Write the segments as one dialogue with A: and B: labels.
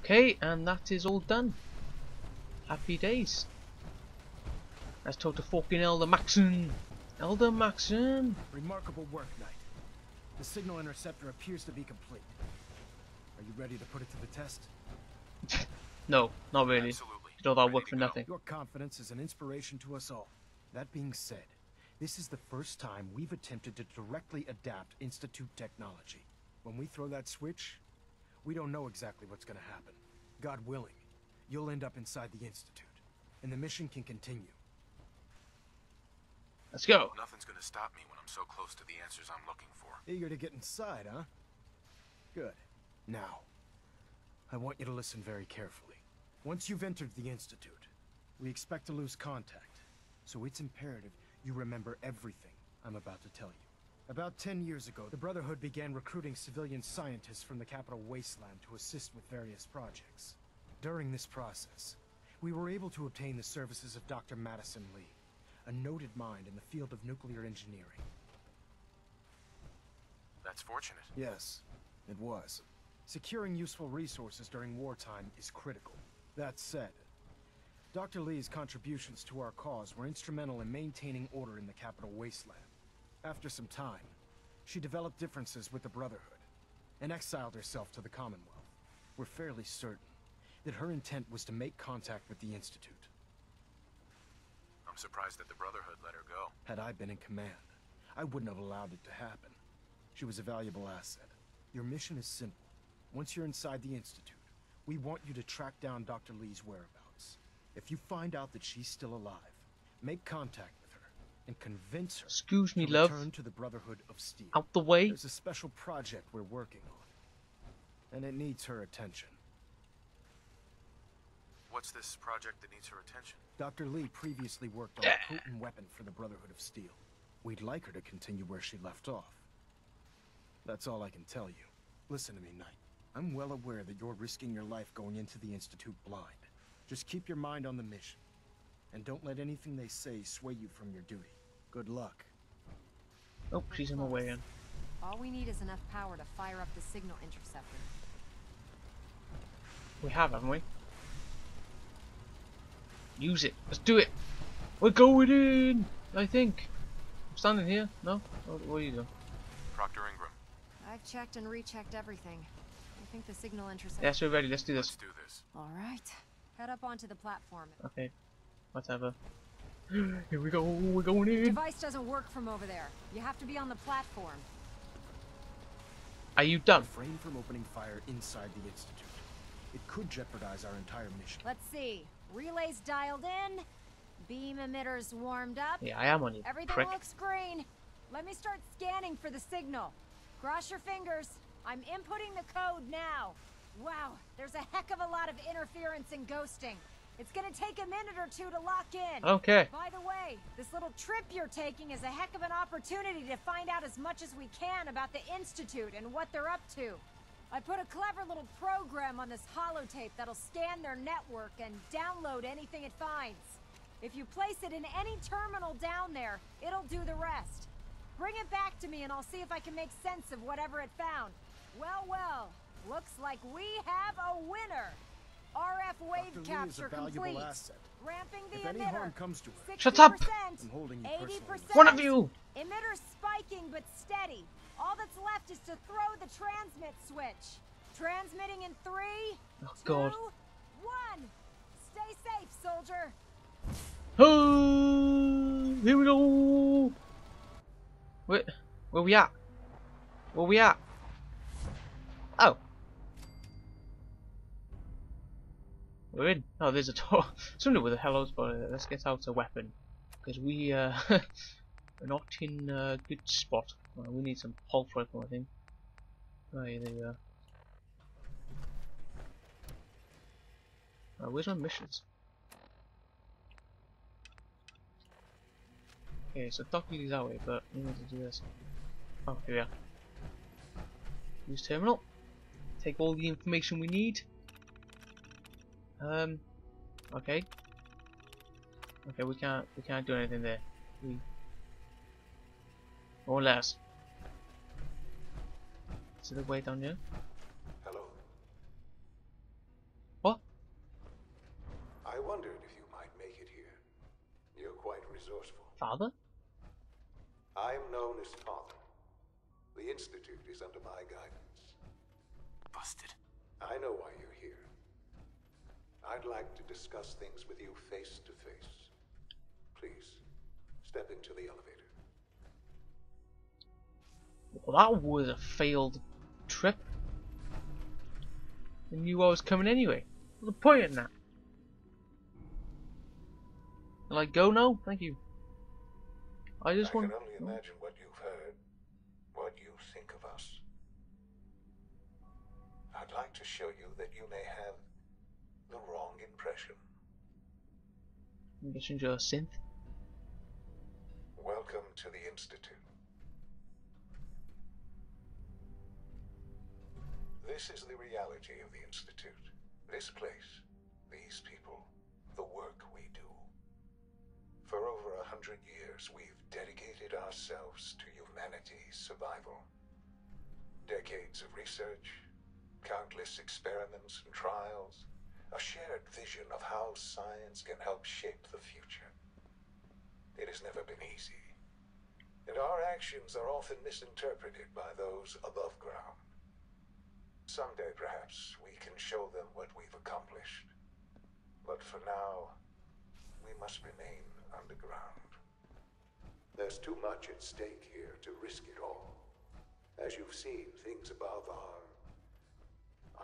A: Okay, and that is all done. Happy days. Let's talk to fucking Elder Maxon. Elder Maxon.
B: Remarkable work, Knight. The signal interceptor appears to be complete. Are you ready to put it to the test?
A: No, not really.
C: Absolutely.
A: Did all that work for nothing.
B: Your confidence is an inspiration to us all. That being said, this is the first time we've attempted to directly adapt Institute technology. When we throw that switch, we don't know exactly what's going to happen. God willing, you'll end up inside the Institute, and the mission can continue.
A: Let's go.
C: Nothing's gonna stop me when I'm so close to the answers I'm looking for.
B: Eager to get inside, huh? Good. Now, I want you to listen very carefully. Once you've entered the Institute, we expect to lose contact, so it's imperative you remember everything I'm about to tell you. About 10 years ago, the Brotherhood began recruiting civilian scientists from the capital Wasteland to assist with various projects. During this process, we were able to obtain the services of Dr. Madison Lee, a noted mind in the field of nuclear engineering.
C: That's fortunate.
B: Yes, it was. Securing useful resources during wartime is critical. That said, Dr. Lee's contributions to our cause were instrumental in maintaining order in the capital Wasteland. After some time, she developed differences with the Brotherhood and exiled herself to the Commonwealth. We're fairly certain that her intent was to make contact with the Institute.
C: I'm surprised that the Brotherhood let her go.
B: Had I been in command, I wouldn't have allowed it to happen. She was a valuable asset. Your mission is simple. Once you're inside the Institute, we want you to track down Dr. Lee's whereabouts. If you find out that she's still alive, make contact with her and convince her
A: Excuse me,
B: to
A: love.
B: return to the Brotherhood of Steel.
A: Out the way.
B: There's a special project we're working on, and it needs her attention.
C: What's this project that needs her attention?
B: Dr. Lee previously worked on a potent weapon for the Brotherhood of Steel. We'd like her to continue where she left off. That's all I can tell you. Listen to me, Knight. I'm well aware that you're risking your life going into the Institute blind. Just keep your mind on the mission, and don't let anything they say sway you from your duty. Good luck.
A: Oh, she's on my way in.
D: All we need is enough power to fire up the signal interceptor.
A: We have, haven't we? Use it. Let's do it. We're going in. I think. I'm standing here. No. What are you doing?
C: Proctor Ingram.
D: I've checked and rechecked everything. I think the signal interceptor.
A: Yes, we're ready. Let's do
C: Let's
A: this.
C: do this.
D: All right. Head up onto the platform.
A: Okay. Whatever. Here we go. We're going in.
D: Device doesn't work from over there. You have to be on the platform.
A: Are you done?
B: Refrain from opening fire inside the Institute. It could jeopardize our entire mission.
D: Let's see. Relays dialed in. Beam emitters warmed up.
A: Yeah, I am on you.
D: Everything
A: Prick.
D: looks green. Let me start scanning for the signal. Cross your fingers. I'm inputting the code now. Wow, there's a heck of a lot of interference and ghosting. It's gonna take a minute or two to lock in.
A: Okay.
D: By the way, this little trip you're taking is a heck of an opportunity to find out as much as we can about the Institute and what they're up to. I put a clever little program on this holotape that'll scan their network and download anything it finds. If you place it in any terminal down there, it'll do the rest. Bring it back to me and I'll see if I can make sense of whatever it found. Well, well, looks like we have a winner. RF wave
B: Dr. Lee is a
D: capture
B: valuable
D: complete.
B: asset.
D: Ramping the
B: If any
D: emitter.
B: harm comes to her,
D: 60%,
A: Shut up!
B: I'm holding you personally.
D: 80%.
A: One of you.
D: Emitter spiking but steady. All that's left is to throw the transmit switch. Transmitting in 3,
A: Oh
D: 2,
A: God.
D: 1. Stay safe, soldier.
A: Oh, here we go. Where we at? Where we at? Oh. We're in. Oh, there's a door. Somebody with a hellos, but let's get out a weapon. Because we're not in a good spot. We need some pulse rifle, I think. Oh, yeah, there you are. Where's my missions? Okay, so Dr. Lee's that way, but we need to do this. Oh, here we are. Use terminal. Take all the information we need. Okay. Okay, we can't do anything there. Or less. Is it a way down here?
C: Hello.
A: Father?
E: I am known as Father. The Institute is under my guidance.
C: Busted.
E: I know why you're here. I'd like to discuss things with you face to face. Please, step into the elevator.
A: Well, that was a failed trip. I knew I was coming anyway. What's the point in that? Will I go now? Thank you. I just
E: I
A: want.
E: can only imagine what you've heard, what you think of us. I'd like to show you that you may have the wrong impression.
A: I'm guessing you're a synth.
E: Welcome to the Institute. This is the reality of the Institute. This place, these people, the work we do. For over 100 years, we've dedicated ourselves to humanity's survival. Decades of research, countless experiments and trials, a shared vision of how science can help shape the future. It has never been easy, and our actions are often misinterpreted by those above ground. Someday, perhaps, we can show them what we've accomplished. But for now, we must remain underground. There's too much at stake here to risk it all. As you've seen, things above are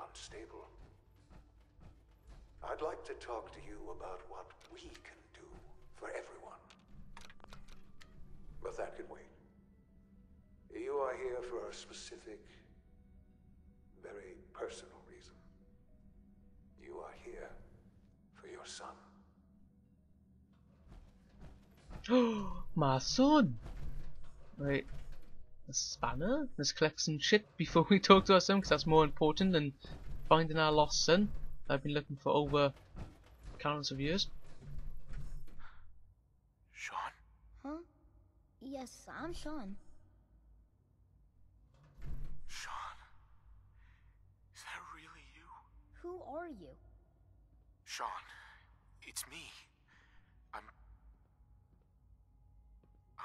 E: unstable. I'd like to talk to you about what we can do for everyone. But that can wait. You are here for a specific, very personal reason. You are here for your son.
A: My son! Right. A spanner? Let's collect some shit before we talk to our son, because that's more important than finding our lost son. I've been looking for over countless of years.
C: Sean?
F: Huh? Yes, I'm Sean.
C: Sean? Is that really you?
F: Who are you?
C: Sean, it's me.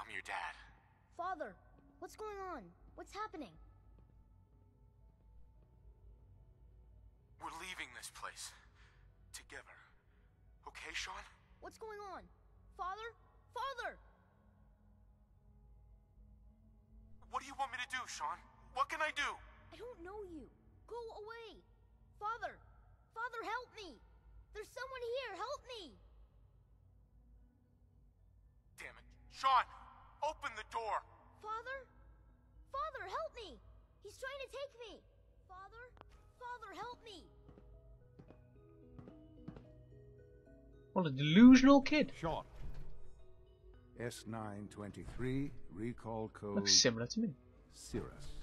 C: I'm your dad.
F: Father, what's going on? What's happening?
C: We're leaving this place. Together. Okay, Sean?
F: What's going on? Father? Father!
C: What do you want me to do, Sean? What can I do?
F: I don't know you. Go away. Father! Father, help me! There's someone here, help me!
C: Damn it. Sean! Open the door!
F: Father? Father, help me! He's trying to take me! Father? Father, help me!
A: What a delusional kid.
G: Sean. S923, recall code
A: Looks similar to me.
G: Cirrus.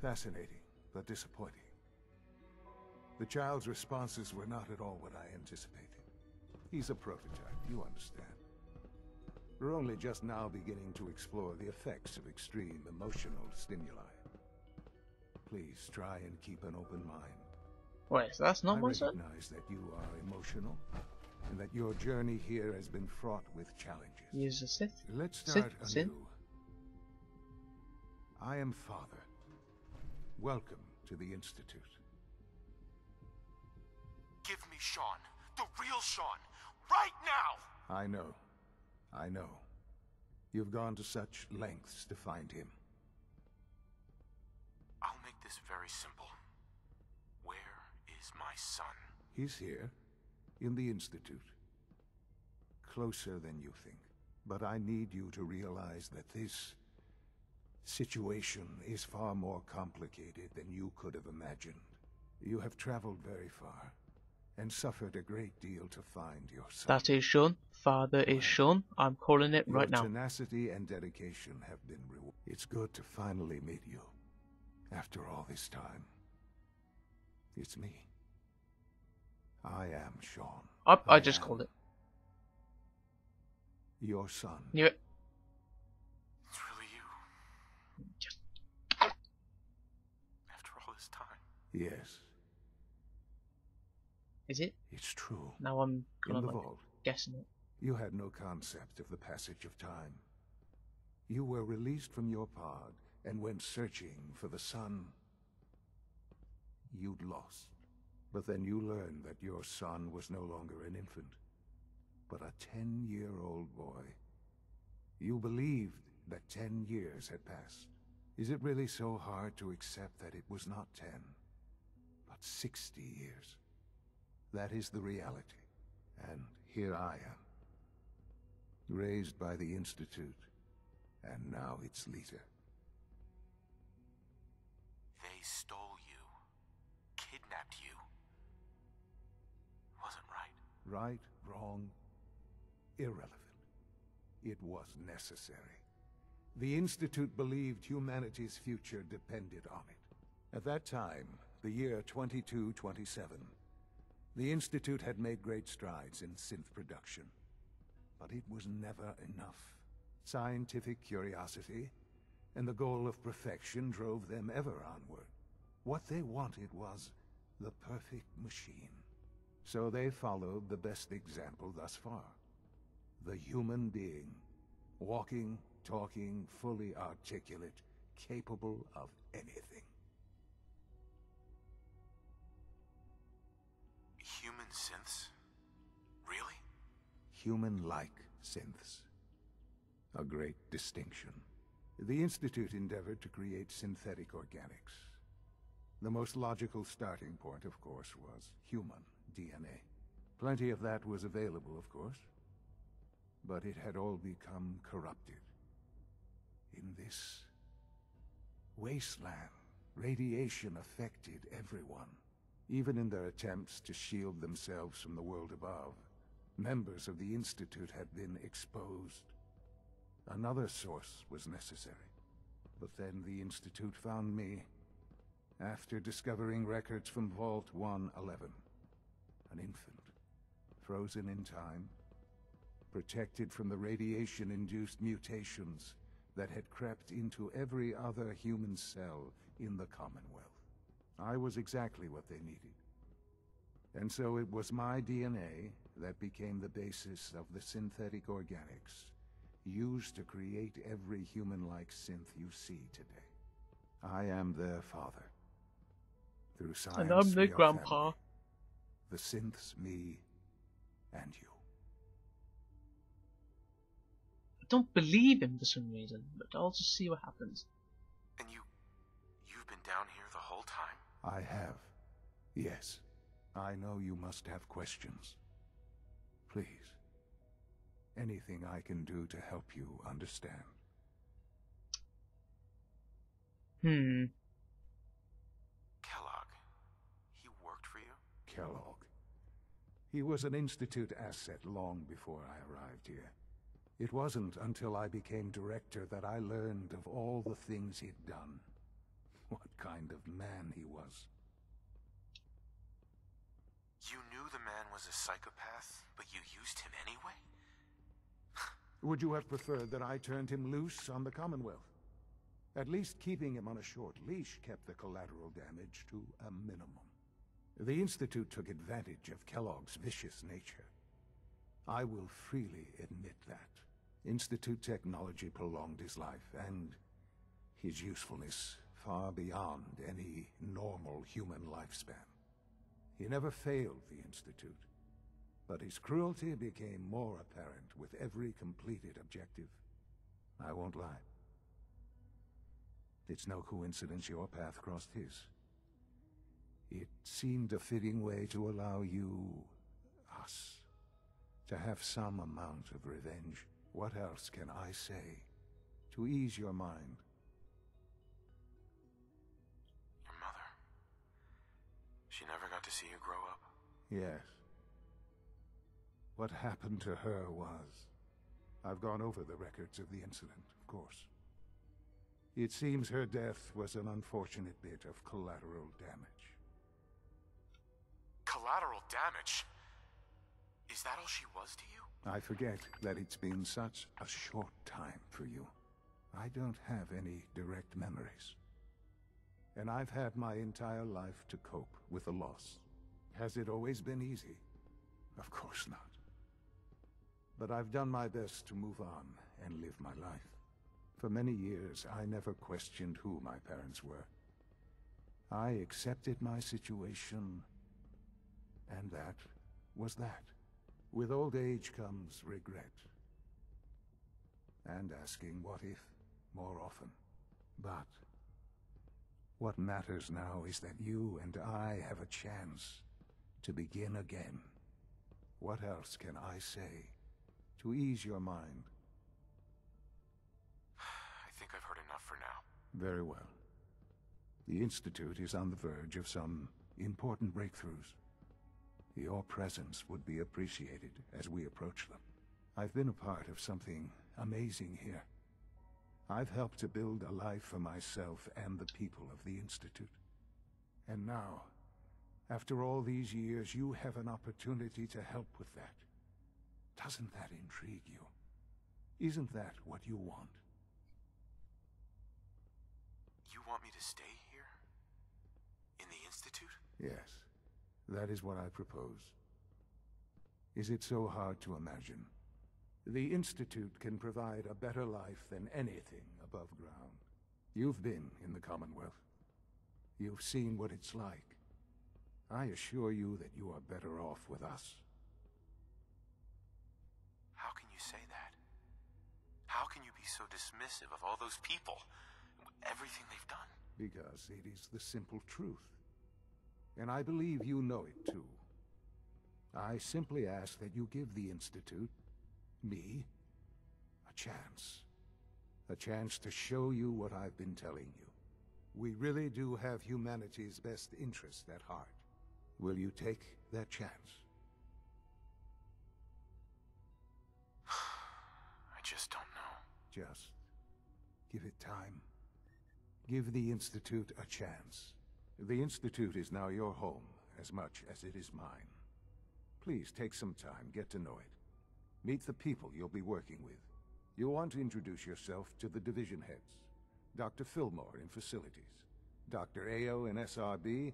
G: Fascinating, but disappointing. The child's responses were not at all what I anticipated. He's a prototype, you understand. We're only just now beginning to explore the effects of extreme emotional stimuli. Please try and keep an open mind.
A: Wait, so that's not
G: I
A: my son?
G: recognize that you are emotional, and that your journey here has been fraught with challenges.
A: He is a Sith.
G: Let's start
A: Sin?
G: anew. I am Father. Welcome to the Institute.
C: Give me Sean. The real Sean. Right now!
G: I know. I know. You've gone to such lengths to find him.
C: I'll make this very simple. Where is my son?
G: He's here, in the Institute. Closer than you think. But I need you to realize that this situation is far more complicated than you could have imagined. You have traveled very far, and suffered a great deal to find your son.
A: That is Sean. Father is Sean. I'm calling it right now.
G: Your tenacity and dedication have been rewarded. It's good to finally meet you. After all this time. It's me. I am Sean.
A: Up, I just
G: am
A: called it.
G: Your son.
A: Knew it.
C: It's really you.
A: Just
C: After all this time.
G: Yes,
A: is it?
G: it's true.
A: Now I'm
G: In
A: kind
G: the
A: of like
G: vault.
A: guessing it.
G: You had no concept of the passage of time. You were released from your pod and went searching for the son you'd lost. But then you learned that your son was no longer an infant, but a 10-year-old boy. You believed that 10 years had passed. Is it really so hard to accept that it was not 10, but 60 years? That is the reality. And here I am, raised by the Institute, and now its leader.
C: They stole you, kidnapped you. Wasn't right.
G: Right, wrong, irrelevant. It was necessary. The Institute believed humanity's future depended on it. At that time, the year 2227, the Institute had made great strides in synth production. But it was never enough. Scientific curiosity and the goal of perfection drove them ever onward. What they wanted was the perfect machine. So they followed the best example thus far. The human being. Walking, talking, fully articulate, capable of anything.
C: Human synths? Really?
G: Human-like synths. A great distinction. The Institute endeavored to create synthetic organics. The most logical starting point, of course, was human DNA. Plenty of that was available, of course. But it had all become corrupted. In this wasteland, radiation affected everyone. Even in their attempts to shield themselves from the world above, members of the Institute had been exposed. Another source was necessary. But then the Institute found me, after discovering records from Vault 111. An infant, frozen in time, protected from the radiation-induced mutations that had crept into every other human cell in the Commonwealth. I was exactly what they needed. And so it was my DNA that became the basis of the synthetic organics used to create every human-like synth you see today. I am their father. Through science,
A: And I'm the
G: we are
A: grandpa.
G: family. The synths, me, and you.
A: I don't believe him for some reason, but I'll just see what happens.
C: And you've been down here the whole time?
G: I have. Yes. I know you must have questions. Please. Anything I can do to help you understand.
A: Hmm.
C: Kellogg, he worked for you?
G: Kellogg. He was an Institute asset long before I arrived here. It wasn't until I became director that I learned of all the things he'd done. What kind of man he was.
C: You knew the man was a psychopath, but you used him anyway?
G: Would you have preferred that I turned him loose on the Commonwealth? At least keeping him on a short leash kept the collateral damage to a minimum. The Institute took advantage of Kellogg's vicious nature. I will freely admit that. Institute technology prolonged his life, and his usefulness far beyond any normal human lifespan. He never failed the Institute, but his cruelty became more apparent with every completed objective. I won't lie. It's no coincidence your path crossed his. It seemed a fitting way to allow you, us, to have some amount of revenge. What else can I say to ease your mind?
C: Your mother. She never got to see you grow up?
G: Yes. What happened to her was... I've gone over the records of the incident, of course. It seems her death was an unfortunate bit of collateral damage.
C: Collateral damage? Is that all she was to you?
G: I forget that it's been such a short time for you. I don't have any direct memories. And I've had my entire life to cope with the loss. Has it always been easy? Of course not. But I've done my best to move on and live my life. For many years, I never questioned who my parents were. I accepted my situation, and that was that. With old age comes regret. And asking what if more often. But what matters now is that you and I have a chance to begin again. What else can I say to ease your mind?
C: I think I've heard enough for now.
G: Very well. The Institute is on the verge of some important breakthroughs. Your presence would be appreciated as we approach them. I've been a part of something amazing here. I've helped to build a life for myself and the people of the Institute. And now, after all these years, you have an opportunity to help with that. Doesn't that intrigue you? Isn't that what you want?
C: You want me to stay here? In the Institute?
G: Yes, that is what I propose. Is it so hard to imagine? The Institute can provide a better life than anything above ground. You've been in the Commonwealth. You've seen what it's like. I assure you that you are better off with us.
C: How can you say that? How can you be so dismissive of all those people? Everything they've done?
G: Because it is the simple truth. And I believe you know it too. I simply ask that you give the Institute, me, a chance. A chance to show you what I've been telling you. We really do have humanity's best interest at heart. Will you take that chance?
C: I just don't know.
G: Just give it time. Give the Institute a chance. The Institute is now your home as much as it is mine. Please take some time, get to know it. Meet the people you'll be working with. You'll want to introduce yourself to the division heads. Dr. Fillmore in facilities, Dr. Ayo in SRB,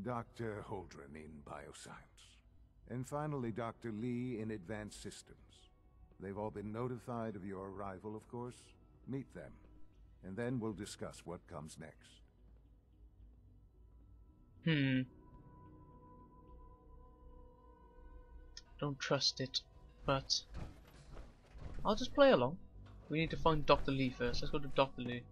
G: Dr. Holdren in bioscience, and finally Dr. Lee in advanced systems. They've all been notified of your arrival, of course. Meet them, and then we'll discuss what comes next.
A: Don't trust it, but I'll just play along. We need to find Dr. Lee first. Let's go to Dr. Lee.